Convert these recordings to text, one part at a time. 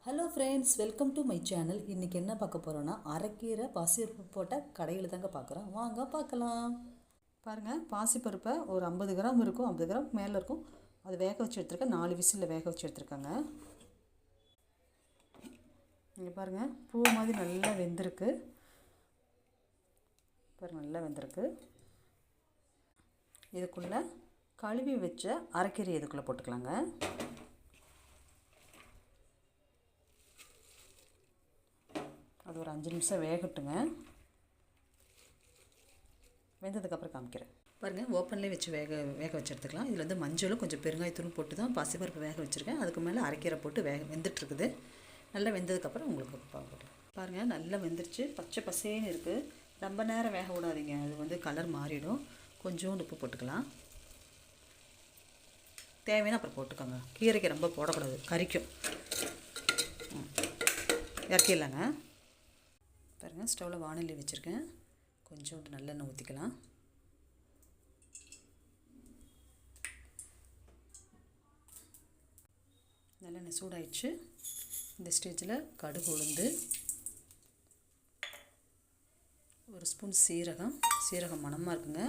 Hello friends, welcome to my channel. இன்றைக்கி என்ன பார்க்க போகிறோன்னா, அரைக்கீரை பாசிப்பருப்பு போட்ட கடையில் தாங்க பார்க்குறோம். வாங்க பார்க்கலாம். பாருங்கள், பாசிப்பருப்பை ஒரு 50 கிராம் இருக்கும், 50 கிராம் மேலே இருக்கும். அது வேக வச்சு எடுத்துருக்கேன். 4 விசிலில் வேக வச்சு எடுத்துருக்காங்க. இங்கே பாருங்கள், பூ மாதிரி நல்லா வெந்திருக்கு. பாருங்கள், நல்லா வெந்திருக்கு. இதுக்குள்ளே கழுவி வச்ச அரைக்கீரை இதுக்குள்ளே போட்டுக்கலாங்க. அது ஒரு 5 நிமிஷம் வேகட்டுங்க. வெந்ததுக்கப்புறம் காமிக்கிறேன். பாருங்கள், ஓப்பன்லேயே வச்சு வேக வச்சு எடுத்துக்கலாம். இதில் வந்து மஞ்சளும் கொஞ்சம் பெருங்காயத்தூளும் போட்டு தான் பாசிப்பருப்பு வேக வச்சுருக்கேன். அதுக்கு மேலே அரைக்கீரை போட்டு வெந்துட்டுருக்குது. நல்லா வெந்ததுக்கப்புறம் உங்களுக்கு பார்க்கலாம். பாருங்கள், நல்லா வெந்துருச்சு. பச்சை பசேன்னு இருக்குது. ரொம்ப நேரம் வேக விடாதீங்க, அது வந்து கலர் மாறிடும். கொஞ்சோண்டு உப்பு போட்டுக்கலாம். தேவையான அப்புறம் போட்டுக்கோங்க. கீரைக்கு ரொம்ப போடக்கூடாது, கறிக்கும். இறக்கிடலாங்க. பாருங்கள், ஸ்டவ்வில் வானொலி வச்சுருக்கேன். கொஞ்சோண்டு நல்லெண்ணெய் ஊற்றிக்கலாம். நல்லெண்ணெய் சூடாயிடுச்சு. இந்த ஸ்டேஜில் கடுகு உளுந்து, ஒரு ஸ்பூன் சீரகம் மணமாக இருக்குங்க.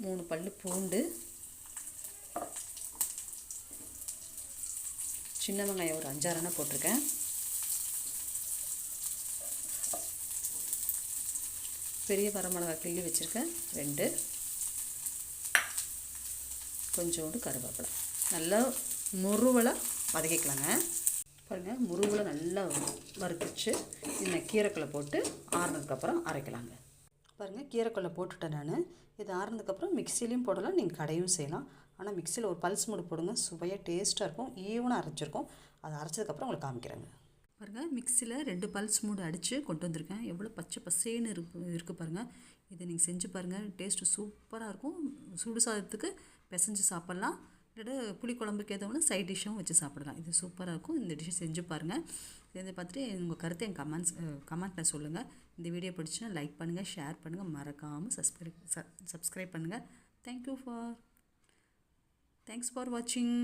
மூணு பல்லு பூண்டு, சின்ன வெங்காயம் ஒரு 5-6 போட்டிருக்கேன். பெரிய வரமிளகாய் கிள்ளி வச்சுருக்கேன் 2. கொஞ்சோண்டு கருவேப்பிலை. நல்லா முருவலாக வதக்கிக்கலாங்க. பாருங்கள், முருவலை நல்லா வறுத்துச்சு. இந்த கீரைக்குள்ளே போட்டு ஆறுனதுக்கப்புறம் அரைக்கலாங்க. பாருங்கள், கீரைக்குள்ளே போட்டுட்டேன் நான். இது ஆறுனதுக்கப்புறம் மிக்சிலையும் போடலாம், நீங்கள் கடையும் செய்யலாம். ஆனால் மிக்சியில் ஒரு பல்ஸ் மூடு போடுங்க, சுவையாக டேஸ்ட்டாக இருக்கும். ஈவனாக அரைச்சிருக்கும். அதை அரைச்சதுக்கப்புறம் உங்களுக்கு காமிக்கிறேங்க. பாருங்கள், மிக்சியில் 2 பல்ஸ் மூடு அடித்து கொண்டு வந்திருக்கேன். எவ்வளோ பச்சை பசேன்னு இருக்குது பாருங்கள். இதை நீங்கள் செஞ்சு பாருங்கள், டேஸ்ட்டு சூப்பராக இருக்கும். சுடு சாதத்துக்கு பிசைஞ்சு சாப்பிட்லாம். இல்லாட்ட புளிக்குழம்புக்கு ஏதோ சைட் டிஷ்ஷும் வச்சு சாப்பிடலாம். இது சூப்பராக இருக்கும். இந்த டிஷ்ஷை செஞ்சு பாருங்கள். செஞ்சு பார்த்துட்டு உங்கள் கருத்தை என் கமெண்ட்டில் சொல்லுங்கள். இந்த வீடியோ பிடிச்சுன்னா லைக் பண்ணுங்கள், ஷேர் பண்ணுங்கள், மறக்காமல் சப்ஸ்கிரைப் பண்ணுங்கள். தேங்க்ஸ் ஃபார் வாட்சிங்.